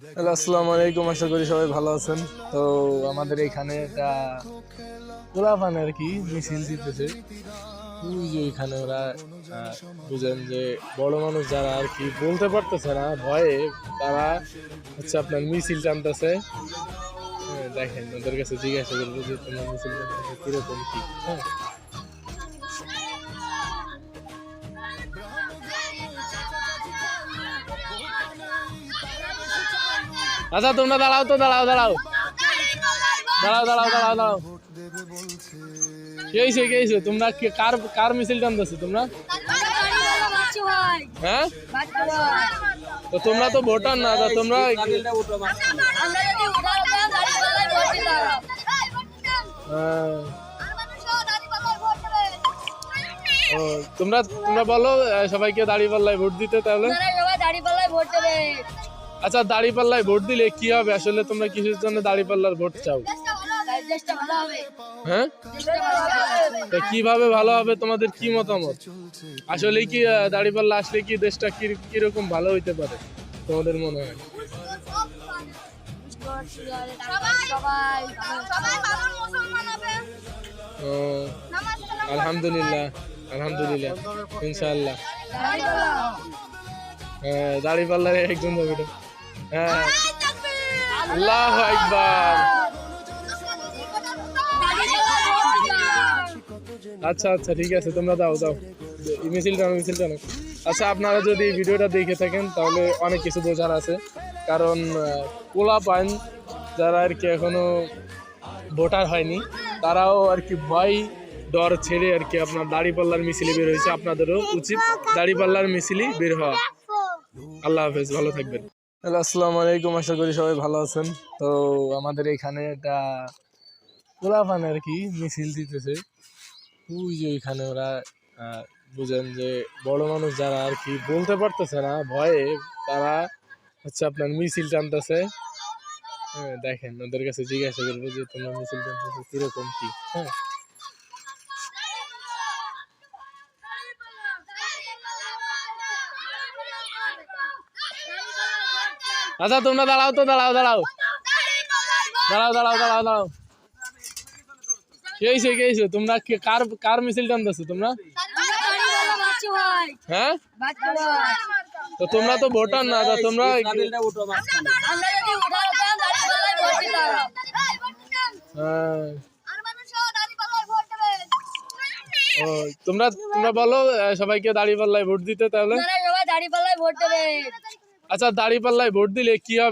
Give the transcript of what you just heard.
Hello, আসসালামু আলাইকুম। আশা করি সবাই ভালো আছেন। তো আমাদের এখানে একটা পোলাপান আর কি মিছিল দিতেছে। ওই যে ওইখানে ওরা বুঝেন যে বড় মানুষ যারা আর কি বলতে পারতেছে না ভয়ে, তারা হচ্ছে আপনার মিছিল টানতেছে। দেখেন ওদের কাছে জিজ্ঞাসা করবো যে তোমার মিছিল টানতেছে কিরকম কি। হ্যাঁ, আচ্ছা তোমরা দাঁড়াও তো, দাঁড়াও দাঁড়াও দাঁড়াও দাঁড়াও দাঁড়াও দাঁড়াও। কে হয়েছে কে হয়েছে? তোমরা কার কার মিছিল টানতেছো তোমরা? হ্যাঁ, তো তোমরা তো ভোটার না, তো তোমরা ও, তোমরা তোমরা বলো সবাইকে দাঁড়িপাল্লায় ভোট দিতে তাহলে। আচ্ছা, দাঁড়িপাল্লায় ভোট দিলে কি হবে আসলে? তোমরা কিসের জন্য দাঁড়িপাল্লার ভোট চাও? হ্যাঁ, তা কিভাবে ভালো হবে? তোমাদের কি মতামত? আসলে কি দাঁড়িপাল্লা আসলে কি দেশটা কিরকম ভালো হইতে পারে তোমাদের মনে হয়? ও, আলহামদুলিল্লাহ আলহামদুলিল্লাহ, ইনশাআল্লাহ। হ্যাঁ, দাঁড়িপাল্লার একজন যাবে এটা। হ্যাঁ, আল্লাহু আকবার। আচ্ছা আচ্ছা, ঠিক আছে, তোমরা দাও দাও মিছিলটা মিছিলটা নাও। আচ্ছা, আপনারা যদি এই ভিডিওটা দেখে থাকেন তাহলে অনেক কিছু বোঝার আছে। কারণ পোলাপান যারা আর কি এখনো ভোটার হয়নি, তারাও আর কি ভয় ডর ছেড়ে আর কি আপনার দাঁড়িপাল্লার মিছিলে বের হয়েছে। আপনাদেরও উচিত দাঁড়িপাল্লার মিছিলই বের হওয়া। আল্লাহ হাফেজ, ভালো থাকবেন। হ্যালো, আসসালামু আলাইকুম। আশা করি সবাই ভালো আছেন। তো আমাদের এখানে একটা পোলাপান আর কি মিছিল দিতেছে। ওই যে ওইখানে ওরা বুঝেন যে বড় মানুষ যারা আর কি বলতে পারতেছে না ভয়ে, তারা হচ্ছে আপনার মিছিল টানতেছে। দেখেন ওদের কাছে জিজ্ঞাসা করবো যে তোমার মিছিল টানতেছে কিরকম কি। হ্যাঁ, আচ্ছা তোমরা দাঁড়াও তো, দাঁড়াও দাঁড়াও দাঁড়াও দাঁড়াও দাঁড়াও দাঁড়াও। কে হয়েছে কে হয়েছে? তোমরা কার কার মিছিল টানতেছো তোমরা? হ্যাঁ, তো তোমরা তো ভোটার না, তো তোমরা ও, তোমরা তোমরা বলো সবাইকে দাঁড়িপাল্লায় ভোট দিতে তাহলে। আচ্ছা, দাঁড়িপাল্লায় ভোট দিলে কি হবে?